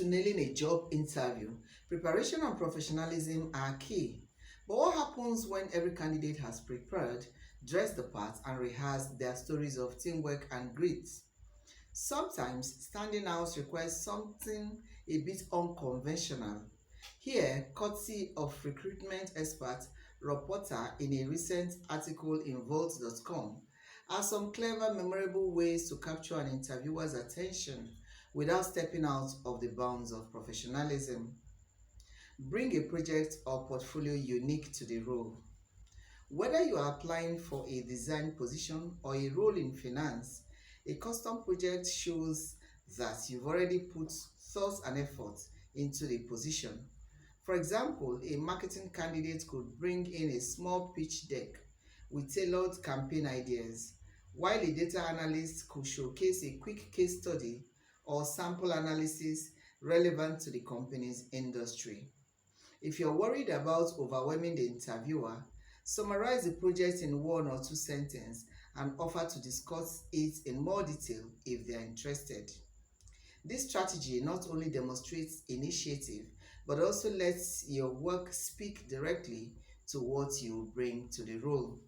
to nailing a job interview, preparation and professionalism are key. But what happens when every candidate has prepared, dressed the part, and rehearsed their stories of teamwork and grit? Sometimes standing out requires something a bit unconventional. Here, courtesy of recruitment expert Rob Porter in a recent article in Vault.com, are some clever, memorable ways to capture an interviewer's attention without stepping out of the bounds of professionalism. Bring a project or portfolio unique to the role. Whether you are applying for a design position or a role in finance, a custom project shows that you've already put thought and effort into the position. For example, a marketing candidate could bring in a small pitch deck with tailored campaign ideas, while a data analyst could showcase a quick case study or sample analysis relevant to the company's industry. If you're worried about overwhelming the interviewer, summarize the project in one or two sentences and offer to discuss it in more detail if they are interested. This strategy not only demonstrates initiative but also lets your work speak directly to what you bring to the role.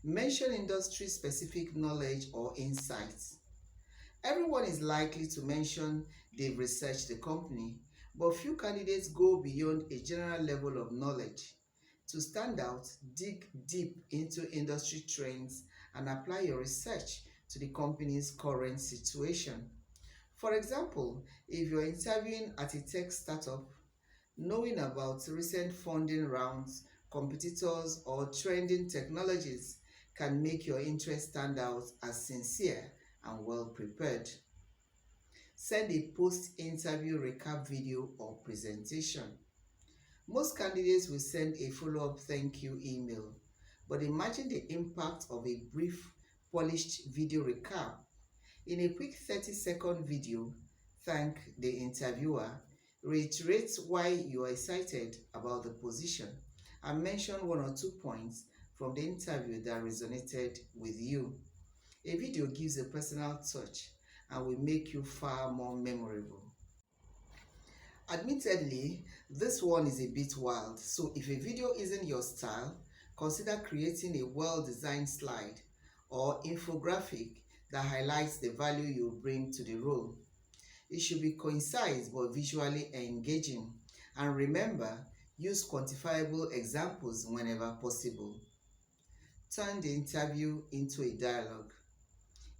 Mention industry specific knowledge or insights. Everyone is likely to mention they've researched the company, but few candidates go beyond a general level of knowledge. To stand out, dig deep into industry trends and apply your research to the company's current situation. For example, if you're interviewing at a tech startup, knowing about recent funding rounds, competitors, or trending technologies can make your interest stand out as sincere and well prepared. Send a post-interview recap video or presentation. Most candidates will send a follow-up thank you email, but imagine the impact of a brief, polished video recap. In a quick 30-second video, thank the interviewer, reiterate why you are excited about the position, and mention one or two points from the interview that resonated with you. A video gives a personal touch and will make you far more memorable. Admittedly, this one is a bit wild, so if a video isn't your style, consider creating a well-designed slide or infographic that highlights the value you bring to the role. It should be concise but visually engaging, and remember, use quantifiable examples whenever possible. Turn the interview into a dialogue.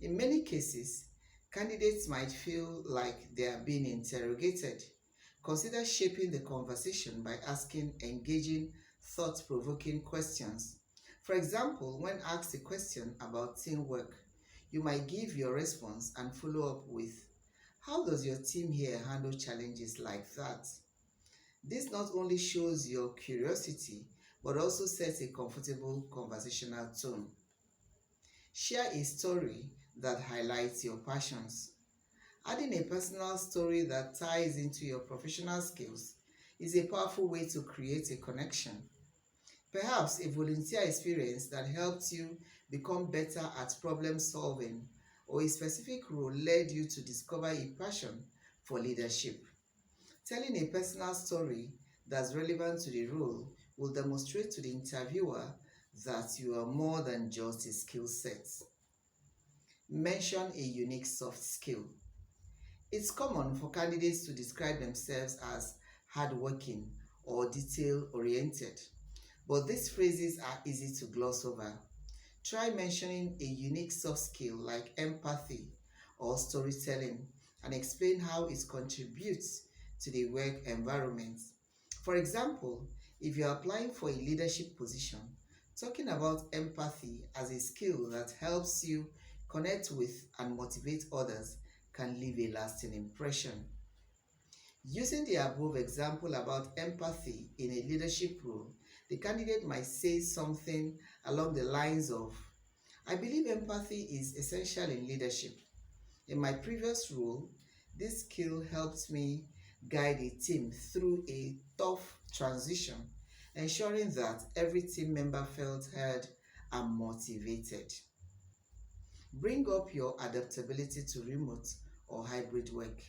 In many cases, candidates might feel like they are being interrogated. Consider shaping the conversation by asking engaging, thought-provoking questions. For example, when asked a question about teamwork, you might give your response and follow up with, "How does your team here handle challenges like that?" This not only shows your curiosity, but also sets a comfortable conversational tone. Share a story that highlights your passions. Adding a personal story that ties into your professional skills is a powerful way to create a connection. Perhaps a volunteer experience that helped you become better at problem solving, or a specific role led you to discover a passion for leadership. Telling a personal story that's relevant to the role will demonstrate to the interviewer that you are more than just a skill set. Mention a unique soft skill. It's common for candidates to describe themselves as hardworking or detail-oriented, but these phrases are easy to gloss over. Try mentioning a unique soft skill like empathy or storytelling and explain how it contributes to the work environment. For example, if you're applying for a leadership position, talking about empathy as a skill that helps you connect with and motivate others can leave a lasting impression. Using the above example about empathy in a leadership role, the candidate might say something along the lines of, "I believe empathy is essential in leadership. In my previous role, this skill helped me guide a team through a tough transition, ensuring that every team member felt heard and motivated." Bring up your adaptability to remote or hybrid work.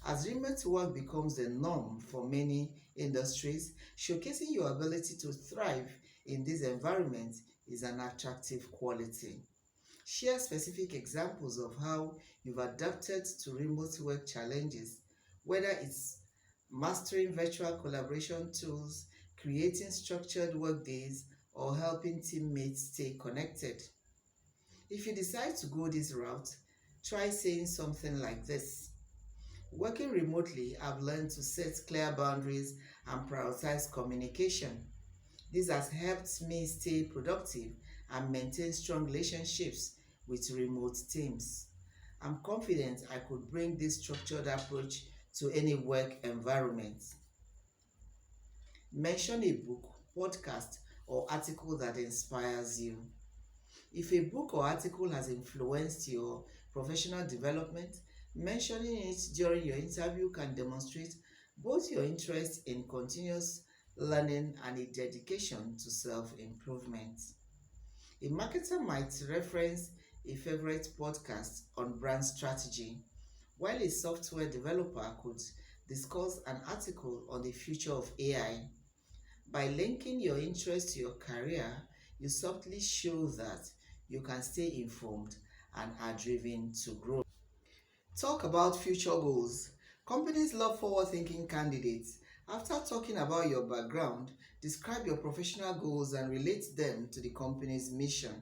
As remote work becomes the norm for many industries, showcasing your ability to thrive in this environment is an attractive quality. Share specific examples of how you've adapted to remote work challenges, whether it's mastering virtual collaboration tools, creating structured work days, or helping teammates stay connected. If you decide to go this route, try saying something like this. Working remotely, I've learned to set clear boundaries and prioritize communication. This has helped me stay productive and maintain strong relationships with remote teams. I'm confident I could bring this structured approach to any work environment. Mention a book, podcast, or article that inspires you. If a book or article has influenced your professional development, mentioning it during your interview can demonstrate both your interest in continuous learning and a dedication to self improvement. A marketer might reference a favorite podcast on brand strategy, while a software developer could discuss an article on the future of AI. By linking your interest to your career, you subtly show that you can stay informed and are driven to grow. Talk about future goals. Companies love forward thinking candidates. After talking about your background, describe your professional goals and relate them to the company's mission.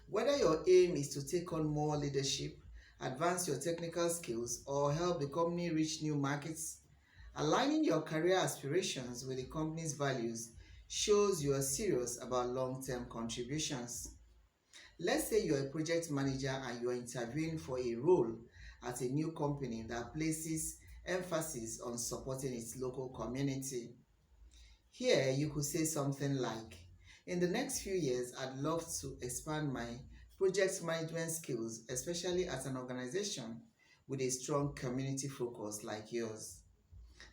Whether your aim is to take on more leadership, advance your technical skills, or help the company reach new markets, aligning your career aspirations with the company's values shows you are serious about long term contributions. Let's say you're a project manager and you're interviewing for a role at a new company that places emphasis on supporting its local community. Here, you could say something like, in the next few years, I'd love to expand my project management skills, especially at an organization with a strong community focus like yours.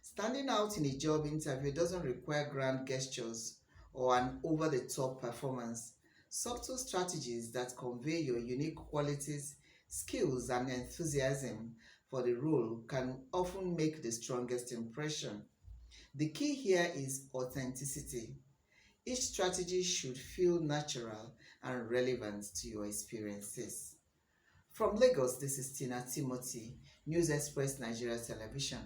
Standing out in a job interview doesn't require grand gestures or an over the top performance. Subtle strategies that convey your unique qualities, skills, and enthusiasm for the role can often make the strongest impression. The key here is authenticity. Each strategy should feel natural and relevant to your experiences. From Lagos, this is Tina Timothy, News Express Nigeria Television.